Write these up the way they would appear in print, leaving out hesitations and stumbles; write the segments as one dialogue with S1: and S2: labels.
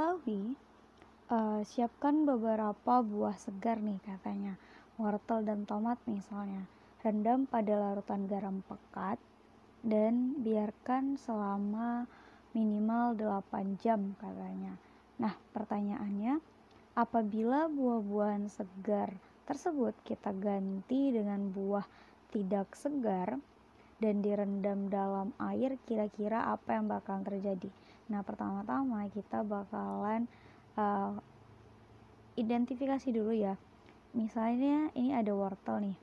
S1: diketahui, siapkan beberapa buah segar nih katanya, wortel dan tomat misalnya. Rendam pada larutan garam pekat dan biarkan selama minimal 8 jam katanya. Nah, pertanyaannya, apabila buah-buahan segar tersebut kita ganti dengan buah tidak segar dan direndam dalam air, kira-kira apa yang bakalan terjadi? Nah, pertama-tama kita bakalan identifikasi dulu ya. Misalnya ini ada wortel nih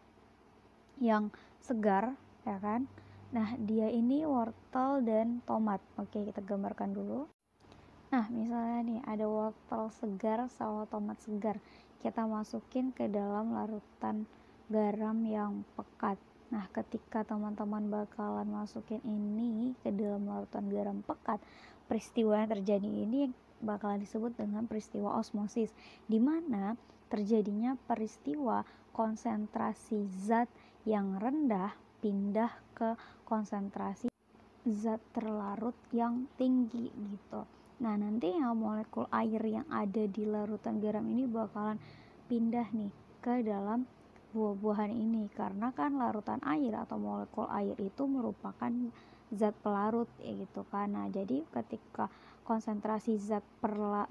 S1: yang segar, ya kan? Nah, dia ini wortel dan tomat. Oke, kita gambarkan dulu. Nah, misalnya nih ada wortel segar sama tomat segar. Kita masukin ke dalam larutan garam yang pekat. Nah, ketika teman-teman bakalan masukin ini ke dalam larutan garam pekat, peristiwa yang terjadi ini bakalan disebut dengan peristiwa osmosis, di mana terjadinya peristiwa konsentrasi zat yang rendah pindah ke konsentrasi zat terlarut yang tinggi gitu. Nah, nantinya molekul air yang ada di larutan garam ini bakalan pindah nih ke dalam buah-buahan ini, karena kan larutan air atau molekul air itu merupakan zat pelarut ya gitu kan. Nah, jadi ketika konsentrasi zat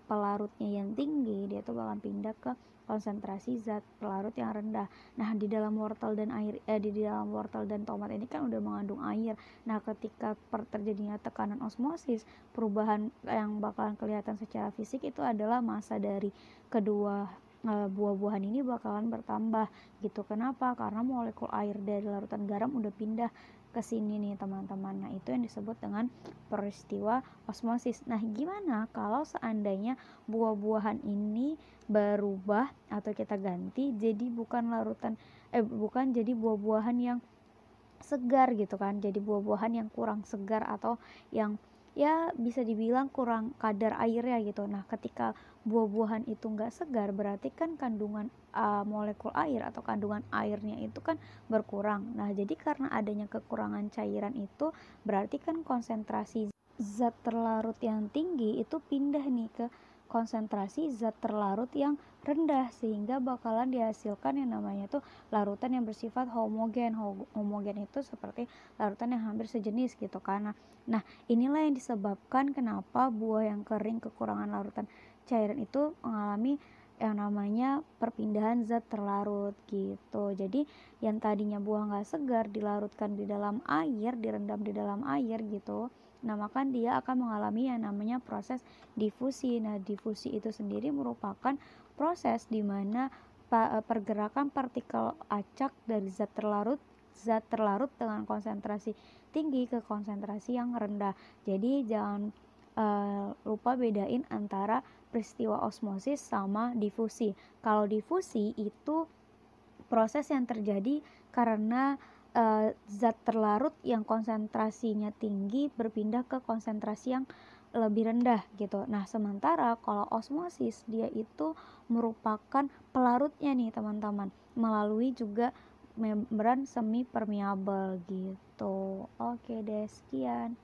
S1: pelarutnya yang tinggi, dia tuh bakalan pindah ke konsentrasi zat pelarut yang rendah. Nah, di dalam wortel dan tomat ini kan udah mengandung air. Nah, ketika terjadinya tekanan osmosis, perubahan yang bakalan kelihatan secara fisik itu adalah massa dari kedua buah-buahan ini bakalan bertambah gitu. Kenapa? Karena molekul air dari larutan garam udah pindah ke sini nih teman-teman. Nah, itu yang disebut dengan peristiwa osmosis. Nah, gimana kalau seandainya buah-buahan ini berubah atau kita ganti jadi bukan jadi buah-buahan yang segar gitu kan, jadi buah-buahan yang kurang segar atau yang ya bisa dibilang kurang kadar airnya gitu. Nah, ketika buah-buahan itu enggak segar, berarti kan kandungan molekul air atau kandungan airnya itu kan berkurang. Nah, jadi karena adanya kekurangan cairan itu, berarti kan konsentrasi zat terlarut yang tinggi itu pindah nih ke konsentrasi zat terlarut yang rendah, sehingga bakalan dihasilkan yang namanya tuh larutan yang bersifat homogen. Homogen itu seperti larutan yang hampir sejenis gitu kan. Nah, inilah yang disebabkan kenapa buah yang kering kekurangan larutan cairan itu mengalami yang namanya perpindahan zat terlarut gitu. Jadi yang tadinya buah nggak segar dilarutkan di dalam air, direndam di dalam air gitu, nah maka dia akan mengalami yang namanya proses difusi. Nah, difusi itu sendiri merupakan proses di mana pergerakan partikel acak dari zat terlarut dengan konsentrasi tinggi ke konsentrasi yang rendah. Jadi jangan lupa bedain antara peristiwa osmosis sama difusi. Kalau difusi itu proses yang terjadi karena zat terlarut yang konsentrasinya tinggi berpindah ke konsentrasi yang lebih rendah gitu. Nah, sementara kalau osmosis dia itu merupakan pelarutnya nih teman-teman, melalui juga membran semi permeabel gitu. Oke deh, sekian.